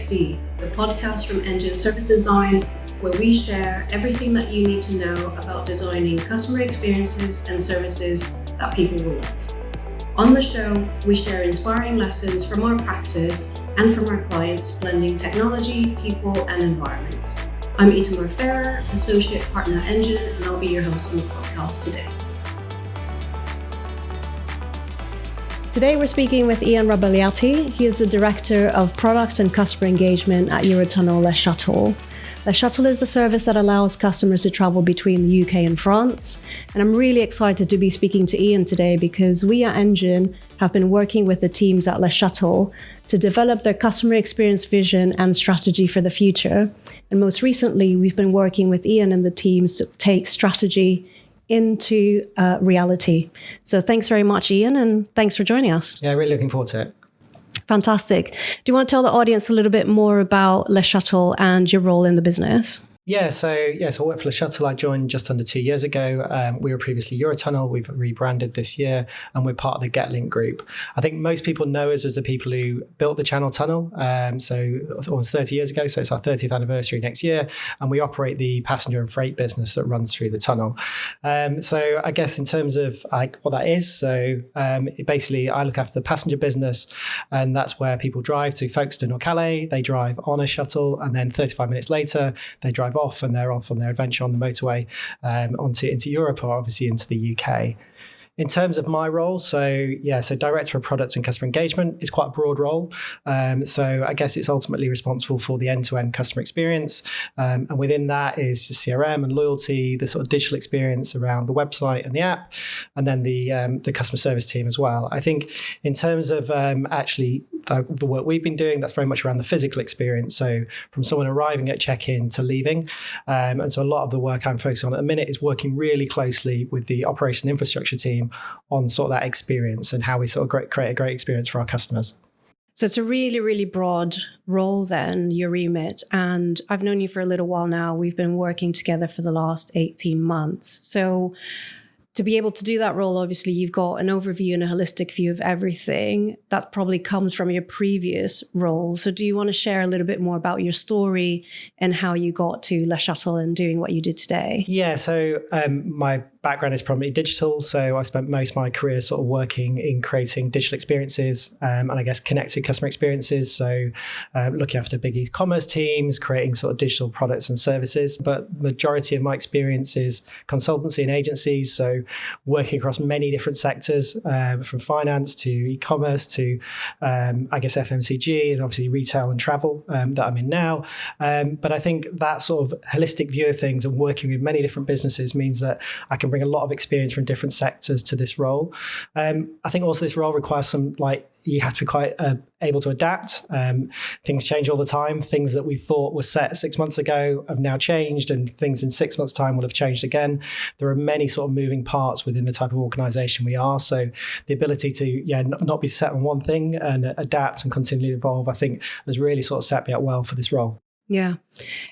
Ep16, the podcast from Engine Service Design, where we share everything that you need to know about designing customer experiences and services that people will love. On the show, we share inspiring lessons from our practice and from our clients, blending technology, people, and environments. I'm Itamar Ferrer, Associate Partner at Engine, and I'll be your host on the podcast today. Today we're speaking with Ian Rabagliati. He is the Director of Product and Customer Engagement at Eurotunnel LeShuttle. LeShuttle is a service that allows customers to travel between the UK and France. And I'm really excited to be speaking to Ian today because we at Engine have been working with the teams at LeShuttle to develop their customer experience vision and strategy for the future. And most recently, we've been working with Ian and the teams to take strategy into reality. So thanks very much, Ian, and thanks for joining us. Yeah, really looking forward to it. Fantastic. Do you want to tell the audience a little bit more about LeShuttle and your role in the business? So I work for LeShuttle. I joined just under 2 years ago. We were previously Eurotunnel. We've rebranded this year, and we're part of the GetLink group. I think most people know us as the people who built the Channel Tunnel. So almost 30 years ago. So it's our 30th anniversary next year, and we operate the passenger and freight business that runs through the tunnel. So I guess in terms of what that is, basically I look after the passenger business, and that's where people drive to Folkestone or Calais. They drive on a shuttle, and then 35 minutes later they drive off and they're off on their adventure on the motorway into Europe or obviously into the UK. In terms of my role, so Director of Product and Customer Engagement is quite a broad role. So I guess it's ultimately responsible for the end-to-end customer experience. And within that is CRM and loyalty, the sort of digital experience around the website and the app, and then the customer service team as well. I think in terms of the work we've been doing, that's very much around the physical experience. So from someone arriving at check-in to leaving. And so a lot of the work I'm focused on at the minute is working really closely with the operation infrastructure team on sort of that experience and how we sort of create a great experience for our customers. So it's a really, really broad role then, your remit. And I've known you for a little while now. We've been working together for the last 18 months. So to be able to do that role, obviously, you've got an overview and a holistic view of everything. That probably comes from your previous role. So do you want to share a little bit more about your story and how you got to LeShuttle and doing what you did today? Yeah, so my background is primarily digital. So I spent most of my career sort of working in creating digital experiences and I guess connected customer experiences. So looking after big e-commerce teams, creating sort of digital products and services. But majority of my experience is consultancy and agencies. So working across many different sectors, from finance to e-commerce to, I guess, FMCG and obviously retail and travel that I'm in now. But I think that sort of holistic view of things and working with many different businesses means that I can bring a lot of experience from different sectors to this role. I think also this role requires you have to be quite able to adapt. Things change all the time. Things that we thought were set 6 months ago have now changed, and things in 6 months' time will have changed again. There are many sort of moving parts within the type of organisation we are. So the ability to not be set on one thing and adapt and continually evolve, I think, has really sort of set me up well for this role. Yeah.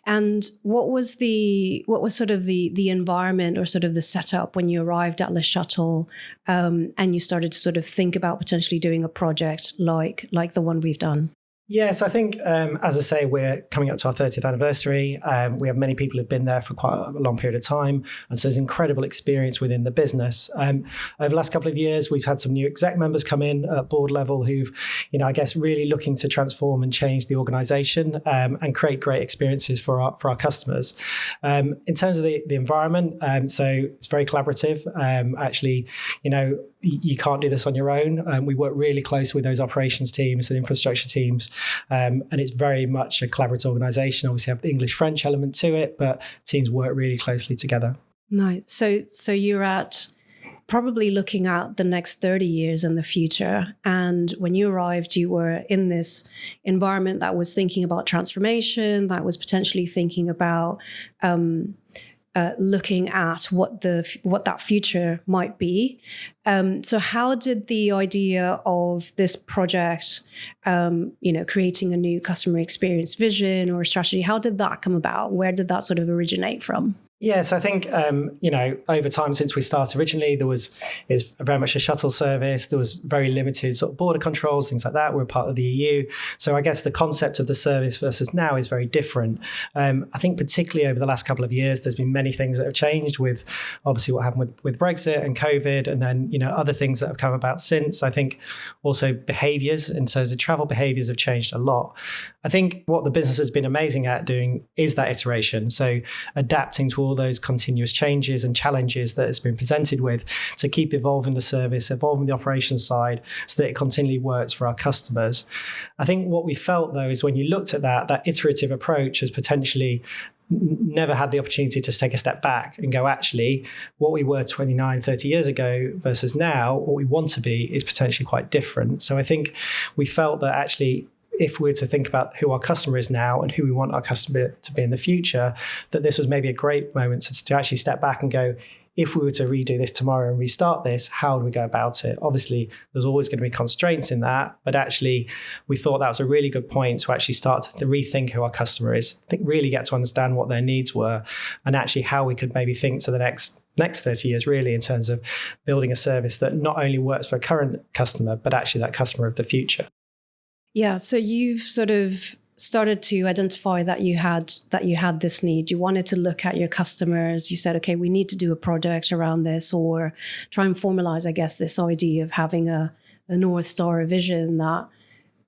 And what was sort of the environment or sort of the setup when you arrived at LeShuttle and you started to sort of think about potentially doing a project like the one we've done? Yes, I think, as I say, we're coming up to our 30th anniversary. We have many people who've been there for quite a long period of time. And so there's incredible experience within the business. Over the last couple of years, we've had some new exec members come in at board level who've, I guess, really looking to transform and change the organisation and create great experiences for our customers. In terms of the environment, so it's very collaborative. Actually, you can't do this on your own. We work really close with those operations teams and infrastructure teams. And it's very much a collaborative organisation. Obviously have the English-French element to it, but teams work really closely together. Nice. So you're at probably looking at the next 30 years in the future. And when you arrived, you were in this environment that was thinking about transformation, that was potentially thinking about looking at what that future might be. So how did the idea of this project, creating a new customer experience vision or strategy, how did that come about? Where did that sort of originate from? Yeah, so I think over time since we started originally, it's very much a shuttle service. There was very limited sort of border controls, things like that. We're part of the EU, so I guess the concept of the service versus now is very different. I think particularly over the last couple of years, there's been many things that have changed with obviously what happened with Brexit and COVID, and then other things that have come about since. I think also behaviours in terms of travel behaviours have changed a lot. I think what the business has been amazing at doing is that iteration, so adapting to all those continuous changes and challenges that it's been presented with to keep evolving the service, evolving the operations side so that it continually works for our customers. I think what we felt though is when you looked at that iterative approach has potentially never had the opportunity to take a step back and go, actually, what we were 29, 30 years ago versus now, what we want to be is potentially quite different. So I think we felt that actually if we were to think about who our customer is now and who we want our customer to be in the future, that this was maybe a great moment to actually step back and go, if we were to redo this tomorrow and restart this, how would we go about it? Obviously, there's always going to be constraints in that, but actually we thought that was a really good point to actually start to rethink who our customer is, really get to understand what their needs were, and actually how we could maybe think to the next 30 years really in terms of building a service that not only works for a current customer, but actually that customer of the future. Yeah, so you've sort of started to identify that you had this need. You wanted to look at your customers. You said, okay, we need to do a project around this, or try and formalize, I guess, this idea of having a North Star, a vision that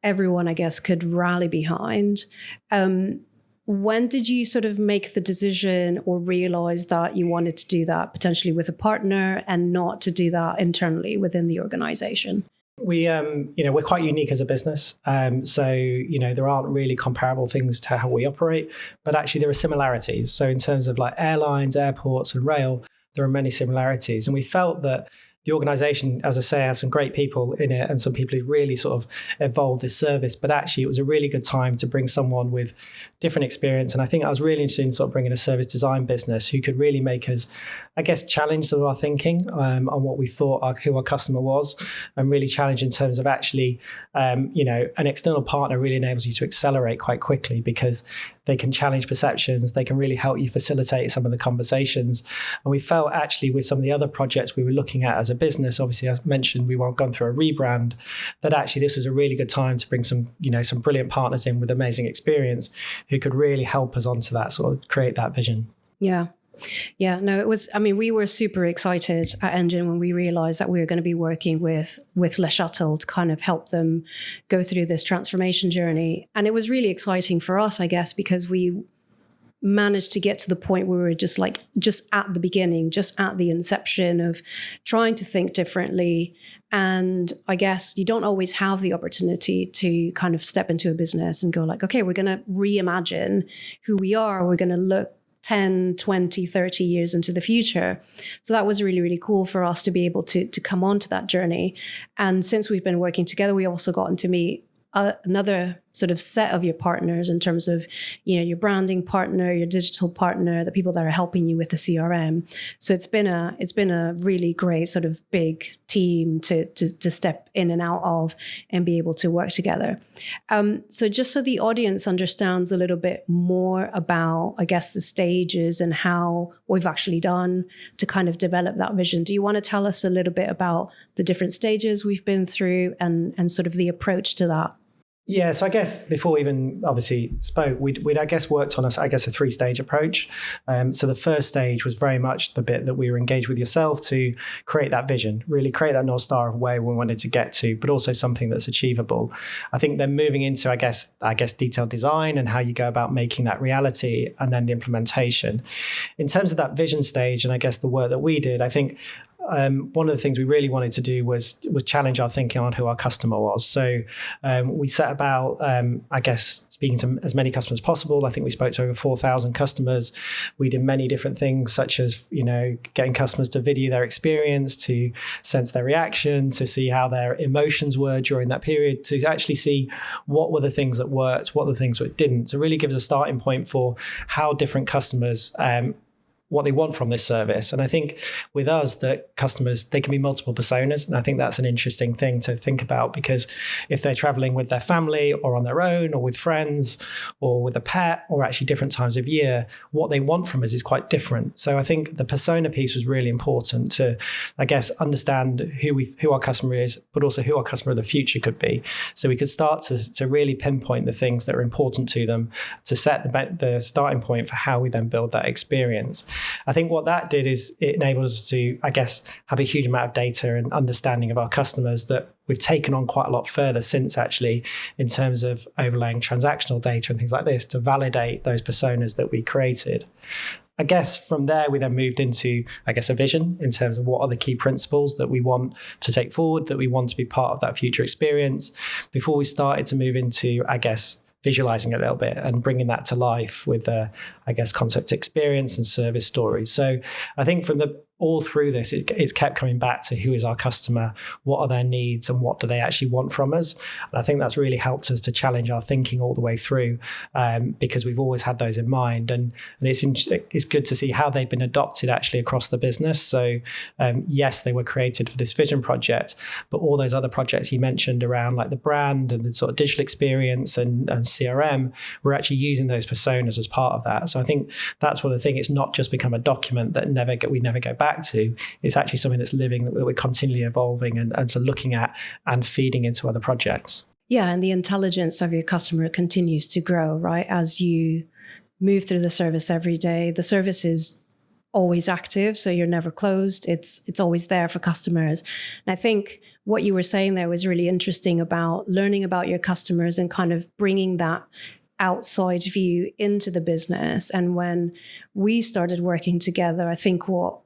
everyone, I guess, could rally behind. When did you sort of make the decision or realize that you wanted to do that potentially with a partner and not to do that internally within the organization? We're quite unique as a business. So there aren't really comparable things to how we operate, but actually there are similarities. So in terms of like airlines, airports and rail, there are many similarities. And we felt that the organization, as I say, has some great people in it and some people who really sort of evolved this service. But actually, it was a really good time to bring someone with different experience. And I think I was really interested in sort of bringing a service design business who could really make us, I guess, challenge some of our thinking on what we thought who our customer was, and really challenge in terms of actually, an external partner really enables you to accelerate quite quickly because they can challenge perceptions. They can really help you facilitate some of the conversations. And we felt actually with some of the other projects we were looking at as a business, obviously, as mentioned, we were gone through a rebrand, that actually this was a really good time to bring some brilliant partners in with amazing experience who could really help us onto that, sort of create that vision. Yeah. Yeah, no, it was, we were super excited at Engine when we realized that we were going to be working with LeShuttle to kind of help them go through this transformation journey. And it was really exciting for us, I guess, because we managed to get to the point where we were just at the beginning, just at the inception of trying to think differently. And I guess you don't always have the opportunity to kind of step into a business and go like, okay, we're going to reimagine who we are. We're going to look 10, 20, 30 years into the future. So that was really, really cool for us to be able to come onto that journey. And since we've been working together, we also gotten to meet another sort of set of your partners in terms of, your branding partner, your digital partner, the people that are helping you with the CRM. So it's been a really great sort of big team to step in and out of and be able to work together. So just so the audience understands a little bit more about, I guess, the stages and how we've actually done to kind of develop that vision. Do you want to tell us a little bit about the different stages we've been through and sort of the approach to that? Yeah, so I guess before we even obviously spoke, we'd I guess worked on a 3-stage approach. So the first stage was very much the bit that we were engaged with yourself to create that vision, really create that North Star of where we wanted to get to, but also something that's achievable. I think then moving into, I guess detailed design and how you go about making that reality, and then the implementation. In terms of that vision stage, and I guess the work that we did, I think one of the things we really wanted to do was challenge our thinking on who our customer was. So we set about, speaking to as many customers as possible. I think we spoke to over 4,000 customers. We did many different things, such as, getting customers to video their experience, to sense their reaction, to see how their emotions were during that period, to actually see what were the things that worked, what were the things that didn't, to really give us a starting point for how different customers what they want from this service. And I think with us, that customers, they can be multiple personas. And I think that's an interesting thing to think about, because if they're traveling with their family or on their own or with friends or with a pet or actually different times of year, what they want from us is quite different. So I think the persona piece was really important to, I guess, understand who our customer is, but also who our customer of the future could be. So we could start to really pinpoint the things that are important to them, to set the starting point for how we then build that experience. I think what that did is it enabled us to, I guess, have a huge amount of data and understanding of our customers that we've taken on quite a lot further since, actually, in terms of overlaying transactional data and things like this to validate those personas that we created. I guess from there, we then moved into, I guess, a vision in terms of what are the key principles that we want to take forward, that we want to be part of that future experience, before we started to move into, I guess, visualizing it a little bit and bringing that to life with, I guess, concept experience and service stories. So I think from all through this, it's kept coming back to who is our customer, what are their needs, and what do they actually want from us. And I think that's really helped us to challenge our thinking all the way through, because we've always had those in mind. And it's good to see how they've been adopted actually across the business. So yes, they were created for this vision project, but all those other projects you mentioned around like the brand and the sort of digital experience and CRM, we're actually using those personas as part of that. So I think that's one of the things. It's not just become a document that we never go back to. It's actually something that's living, that we're continually evolving and so looking at and feeding into other projects. Yeah, and the intelligence of your customer continues to grow, right? As you move through the service every day, the service is always active, so you're never closed. It's always there for customers. And I think what you were saying there was really interesting about learning about your customers and kind of bringing that outside view into the business. And when we started working together, I think what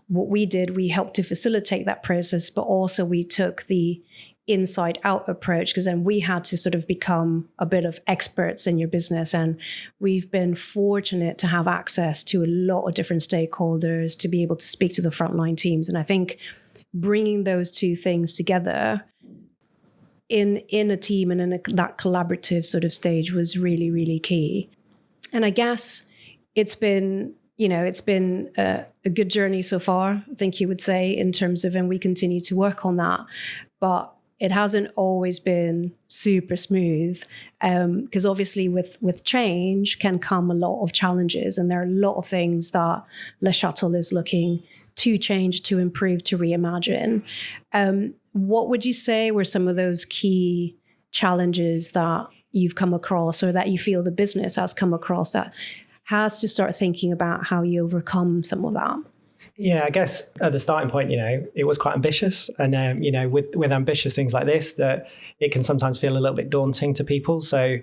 we did, we helped to facilitate that process, but also we took the inside out approach, because then we had to sort of become a bit of experts in your business. And we've been fortunate to have access to a lot of different stakeholders to be able to speak to the frontline teams. And I think bringing those two things together in a team and in that collaborative sort of stage was really, really key. And I guess it's been a good journey so far, I think you would say, in terms of, and we continue to work on that, but it hasn't always been super smooth, because obviously with change can come a lot of challenges, and there are a lot of things that LeShuttle is looking to change, to improve, to reimagine. What would you say were some of those key challenges that you've come across, or that you feel the business has come across, that has to start thinking about how you overcome some of that? Yeah, I guess at the starting point, it was quite ambitious. And, with ambitious things like this, that it can sometimes feel a little bit daunting to people. So,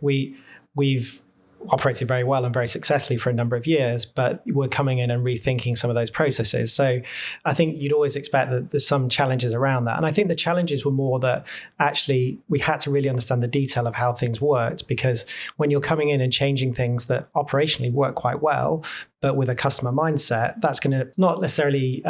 we've operated very well and very successfully for a number of years, but we're coming in and rethinking some of those processes. So I think you'd always expect that there's some challenges around that. And I think the challenges were more that actually we had to really understand the detail of how things worked, because when you're coming in and changing things that operationally work quite well, but with a customer mindset, that's going to not necessarily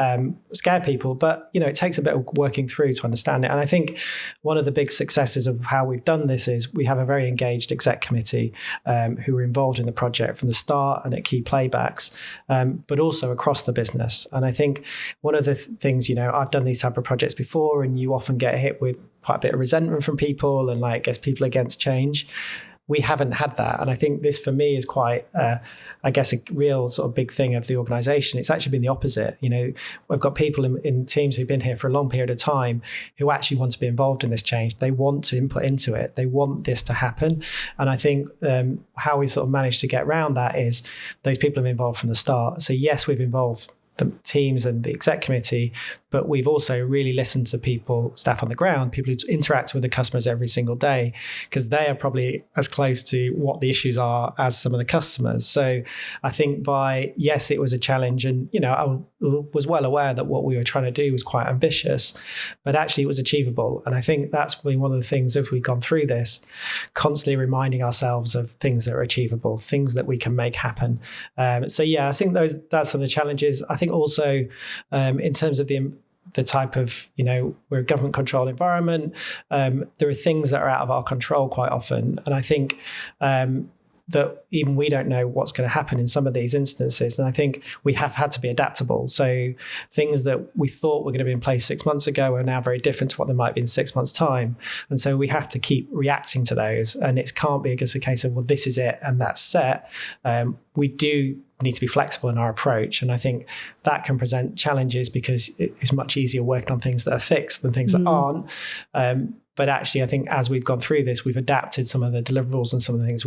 scare people, but it takes a bit of working through to understand it. And I think one of the big successes of how we've done this is we have a very engaged exec committee who were involved in the project from the start and at key playbacks, but also across the business. And I think one of the things, I've done these type of projects before, and you often get hit with quite a bit of resentment from people and I guess people against change. We haven't had that. And I think this for me is quite, I guess, a real sort of big thing of the organization. It's actually been the opposite. We've got people in teams who've been here for a long period of time who actually want to be involved in this change. They want to input into it. They want this to happen. And I think how we sort of managed to get around that is those people have been involved from the start. So yes, we've involved the teams and the exec committee, but we've also really listened to people, staff on the ground, people who interact with the customers every single day, because they are probably as close to what the issues are as some of the customers. So I think yes, it was a challenge, and I was well aware that what we were trying to do was quite ambitious, but actually it was achievable. And I think that's probably one of the things, if we've gone through this, constantly reminding ourselves of things that are achievable, things that we can make happen. So yeah, I think that's some of the challenges. I think also in terms of the type of, we're a government controlled environment. There are things that are out of our control quite often. And I think that even we don't know what's going to happen in some of these instances. And I think we have had to be adaptable. So things that we thought were going to be in place 6 months ago are now very different to what they might be in 6 months' time. And so we have to keep reacting to those. And it can't be just a case of, well, this is it and that's set. We do need to be flexible in our approach. And I think that can present challenges because it's much easier working on things that are fixed than things that aren't. But actually, I think as we've gone through this, we've adapted some of the deliverables and some of the things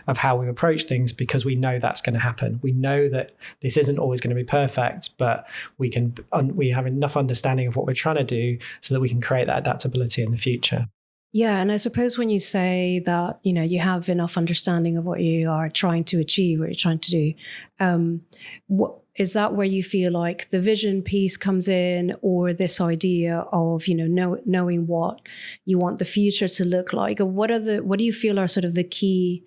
of how we approach things because we know that's going to happen. We know that this isn't always going to be perfect, but we have enough understanding of what we're trying to do so that we can create that adaptability in the future. Yeah, and I suppose when you say that, you have enough understanding of what you are trying to achieve, what you're trying to do, what is that where you feel like the vision piece comes in, or this idea of, knowing what you want the future to look like? Or what do you feel are sort of the key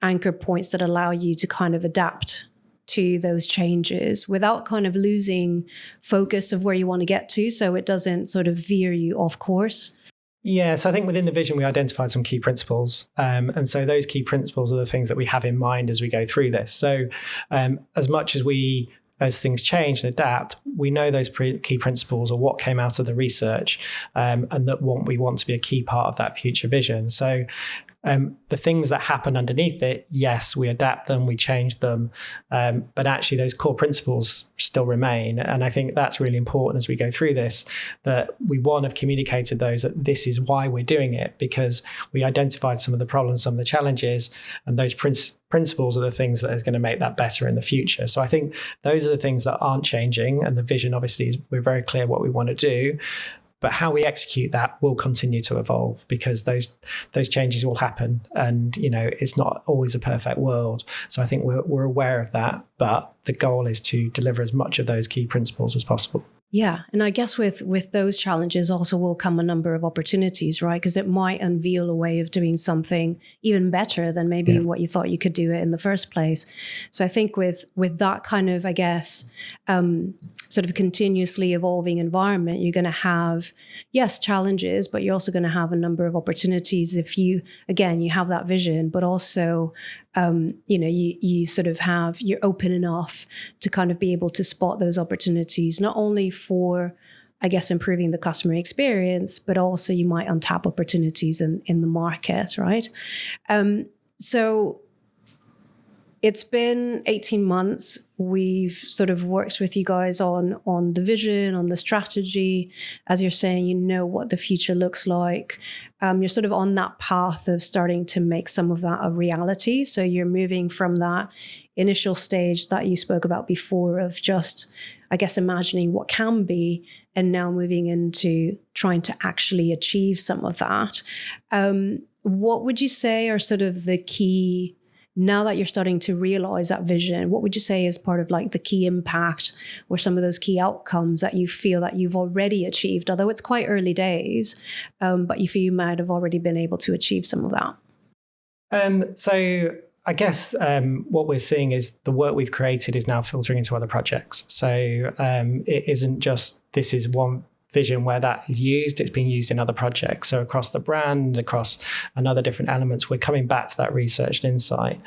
anchor points that allow you to kind of adapt to those changes without kind of losing focus of where you want to get to, so it doesn't sort of veer you off course? Yeah, so I think within the vision, we identified some key principles. And so those key principles are the things that we have in mind as we go through this. So as much as things change and adapt, we know those key principles are what came out of the research and that we want to be a key part of that future vision. So the things that happen underneath it, yes, we adapt them, we change them, but actually those core principles still remain. And I think that's really important as we go through this, that we have communicated those, that this is why we're doing it, because we identified some of the problems, some of the challenges, and those principles are the things that are going to make that better in the future. So I think those are the things that aren't changing. And the vision, obviously, is we're very clear what we want to do. But how we execute that will continue to evolve because those changes will happen. And, it's not always a perfect world. So I think we're aware of that. But the goal is to deliver as much of those key principles as possible. Yeah. And I guess with those challenges also will come a number of opportunities, right? Because it might unveil a way of doing something even better than maybe what you thought you could do it in the first place. So I think with that kind of, I guess, sort of continuously evolving environment, you're going to have, yes, challenges, but you're also going to have a number of opportunities if you have that vision, but also, you sort of you're open enough to kind of be able to spot those opportunities, not only for, I guess, improving the customer experience, but also you might untap opportunities in the market, right? So it's been 18 months. We've sort of worked with you guys on the vision, on the strategy. As you're saying, what the future looks like. You're sort of on that path of starting to make some of that a reality. So you're moving from that initial stage that you spoke about before of just, I guess, imagining what can be, and now moving into trying to actually achieve some of that. What would you say are sort of the key, now that you're starting to realize that vision, what would you say is part of like the key impact or some of those key outcomes that you feel that you've already achieved, although it's quite early days, but you feel you might have already been able to achieve some of that? So I guess what we're seeing is the work we've created is now filtering into other projects. So it isn't just this is one vision where that is used, it's being used in other projects. So across the brand, across another different elements, we're coming back to that researched insight.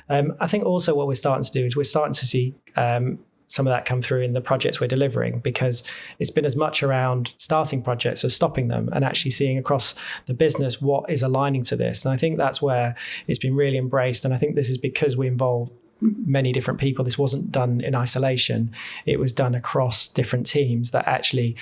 I think also what we're starting to do is we're starting to see some of that come through in the projects we're delivering, because it's been as much around starting projects as stopping them and actually seeing across the business what is aligning to this. And I think that's where it's been really embraced. And I think this is because we involve many different people. This wasn't done in isolation. It was done across different teams that actually,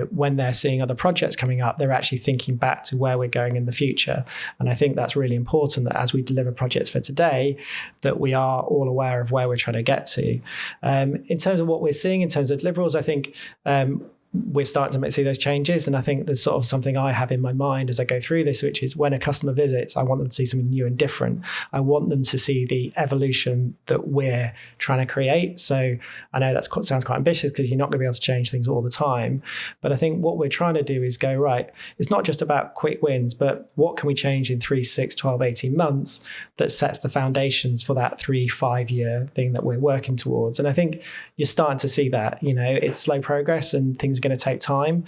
when they're seeing other projects coming up, they're actually thinking back to where we're going in the future. And I think that's really important, that as we deliver projects for today, that we are all aware of where we're trying to get to. In terms of what we're seeing in terms of deliverables, I think we're starting to see those changes. And I think there's sort of something I have in my mind as I go through this, which is when a customer visits, I want them to see something new and different. I want them to see the evolution that we're trying to create. So I know that sounds quite ambitious because you're not going to be able to change things all the time. But I think what we're trying to do is go, right, it's not just about quick wins, but what can we change in 3, 6, 12, 18 months that sets the foundations for that 3-5 year thing that we're working towards. And I think you're starting to see that, it's slow progress and things going to take time,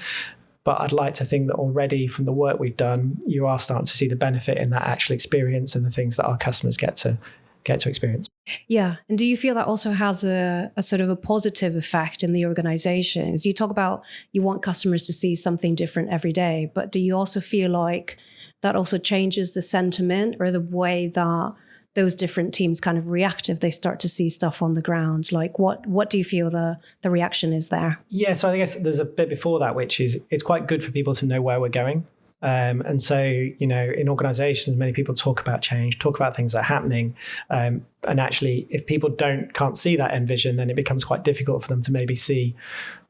but I'd like to think that already from the work we've done, you are starting to see the benefit in that actual experience and the things that our customers get to get to experience. Yeah. And do you feel that also has a sort of a positive effect in the organization? As you talk about, you want customers to see something different every day, but do you also feel like that also changes the sentiment or the way that those different teams kind of react if they start to see stuff on the ground? Like what do you feel the reaction is there? Yeah, so I guess there's a bit before that, which is it's quite good for people to know where we're going. And so, in organizations, many people talk about change, talk about things that are happening. And actually, if people can't see that end vision, then it becomes quite difficult for them to maybe see,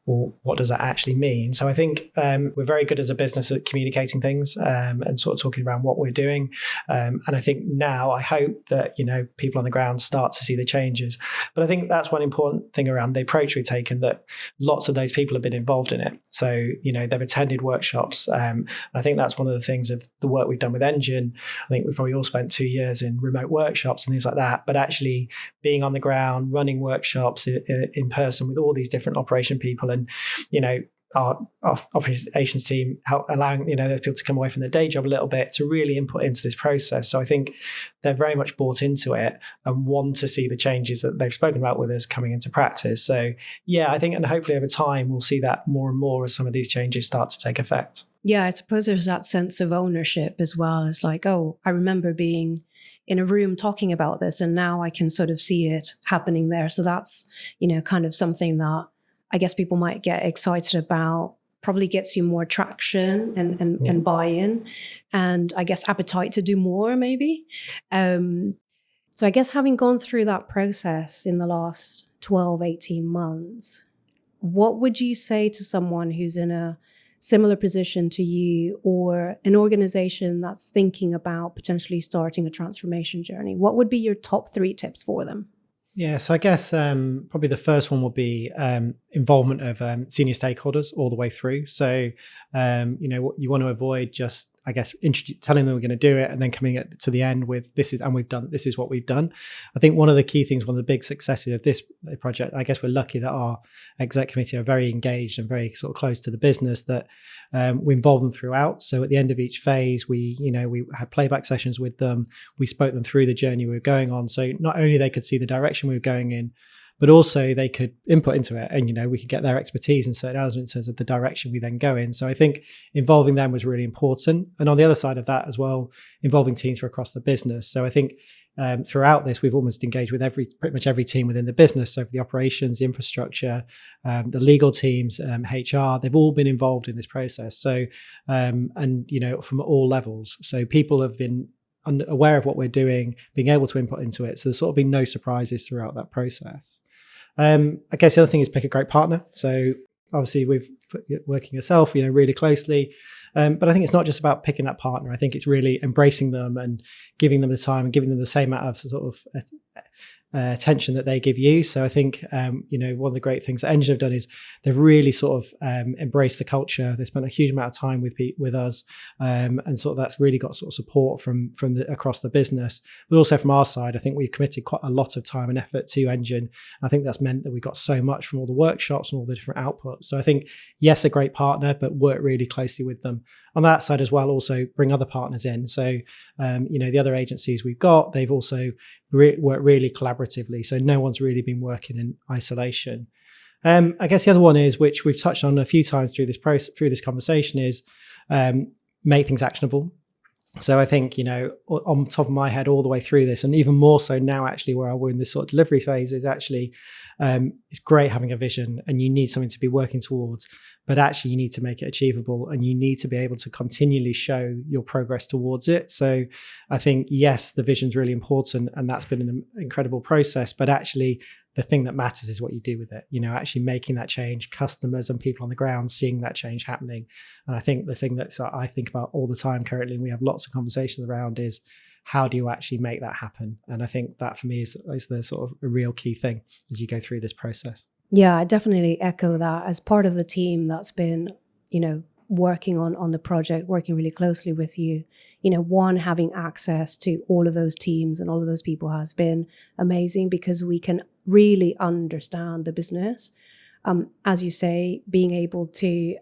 well, what does that actually mean? So I think we're very good as a business at communicating things and sort of talking around what we're doing. And I think now I hope that, people on the ground start to see the changes. But I think that's one important thing around the approach we've taken, that lots of those people have been involved in it. So, they've attended workshops. And I think that's one of the things of the work we've done with Engine. I think we've probably all spent 2 years in remote workshops and things like that. But actually being on the ground, running workshops in person with all these different operation people, and our operations team allowing those people to come away from their day job a little bit to really input into this process. So I think they're very much bought into it and want to see the changes that they've spoken about with us coming into practice. So yeah, I think, and hopefully over time we'll see that more and more as some of these changes start to take effect. Yeah, I suppose there's that sense of ownership as well. It's like, oh, I remember being in a room talking about this, and now I can sort of see it happening there. So that's, kind of something that I guess people might get excited about, probably gets you more traction and buy-in, and I guess appetite to do more maybe. So I guess having gone through that process in the last 12, 18 months, what would you say to someone who's in a similar position to you, or an organization that's thinking about potentially starting a transformation journey? What would be your top 3 tips for them? Yeah, so I guess probably the first one will be involvement of senior stakeholders all the way through. So, what you want to avoid just, I guess, telling them we're going to do it and then coming to the end with this is what we've done. I think one of the key things, one of the big successes of this project, I guess we're lucky that our exec committee are very engaged and very sort of close to the business, that we involve them throughout. So at the end of each phase, we had playback sessions with them. We spoke them through the journey we were going on. So not only they could see the direction we were going in, but also they could input into it, and we could get their expertise in certain elements in terms of the direction we then go in. So I think involving them was really important. And on the other side of that as well, involving teams from across the business. So I think throughout this, we've almost engaged with pretty much every team within the business. So for the operations, the infrastructure, the legal teams, HR, they've all been involved in this process. So, from all levels. So people have been aware of what we're doing, being able to input into it. So there's sort of been no surprises throughout that process. I guess the other thing is pick a great partner. So obviously we've working yourself, really closely. But I think it's not just about picking that partner. I think it's really embracing them and giving them the time and giving them the same amount of sort of attention that they give you. So I think, one of the great things that Engine have done is they've really sort of embraced the culture. They spent a huge amount of time with us, and sort of that's really got sort of support from across the business. But also from our side, I think we've committed quite a lot of time and effort to Engine. I think that's meant that we got so much from all the workshops and all the different outputs. So I think, yes, a great partner, but work really closely with them. On that side as well, also bring other partners in. So, the other agencies we've got, they've also work really collaboratively. So no one's really been working in isolation. I guess the other one is, which we've touched on a few times through this conversation, is make things actionable. So I think, on top of my head all the way through this, and even more so now actually where we're in this sort of delivery phase, is actually it's great having a vision and you need something to be working towards, but actually you need to make it achievable and you need to be able to continually show your progress towards it. So I think, yes, the vision's really important and that's been an incredible process, but actually the thing that matters is what you do with it, actually making that change, customers and people on the ground seeing that change happening. And I think the thing that I think about all the time currently, and we have lots of conversations around, is how do you actually make that happen? And I think that for me is the sort of a real key thing as you go through this process. Yeah, I definitely echo that. As part of the team that's been, working on the project, working really closely with you, one, having access to all of those teams and all of those people has been amazing because we can really understand the business. As you say, being able to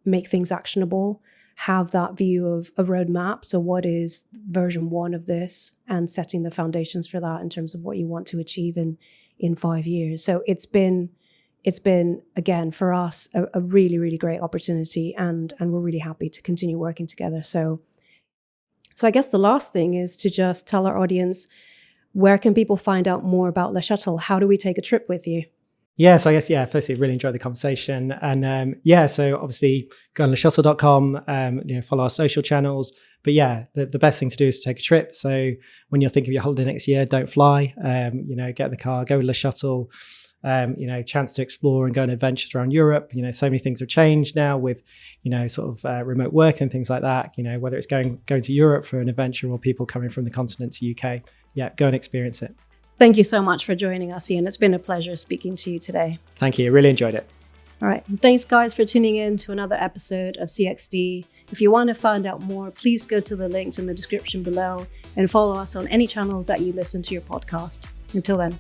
make things actionable, have that view of a roadmap. So what is version 1 of this, and setting the foundations for that in terms of what you want to achieve in 5 years. So it's been again for us a really, really great opportunity, and we're really happy to continue working together. So I guess the last thing is to just tell our audience, where can people find out more about LeShuttle? How do we take a trip with you? Yeah, so I guess, firstly, really enjoyed the conversation. And so obviously go on LeShuttle.com, follow our social channels. But the best thing to do is to take a trip. So when you're thinking of your holiday next year, don't fly, get in the car, go with LeShuttle, chance to explore and go on adventures around Europe. So many things have changed now with, remote work and things like that, whether it's going to Europe for an adventure or people coming from the continent to UK. Yeah, go and experience it. Thank you so much for joining us, Ian. It's been a pleasure speaking to you today. Thank you. Really enjoyed it. All right. Thanks, guys, for tuning in to another episode of CXD. If you want to find out more, please go to the links in the description below and follow us on any channels that you listen to your podcast. Until then.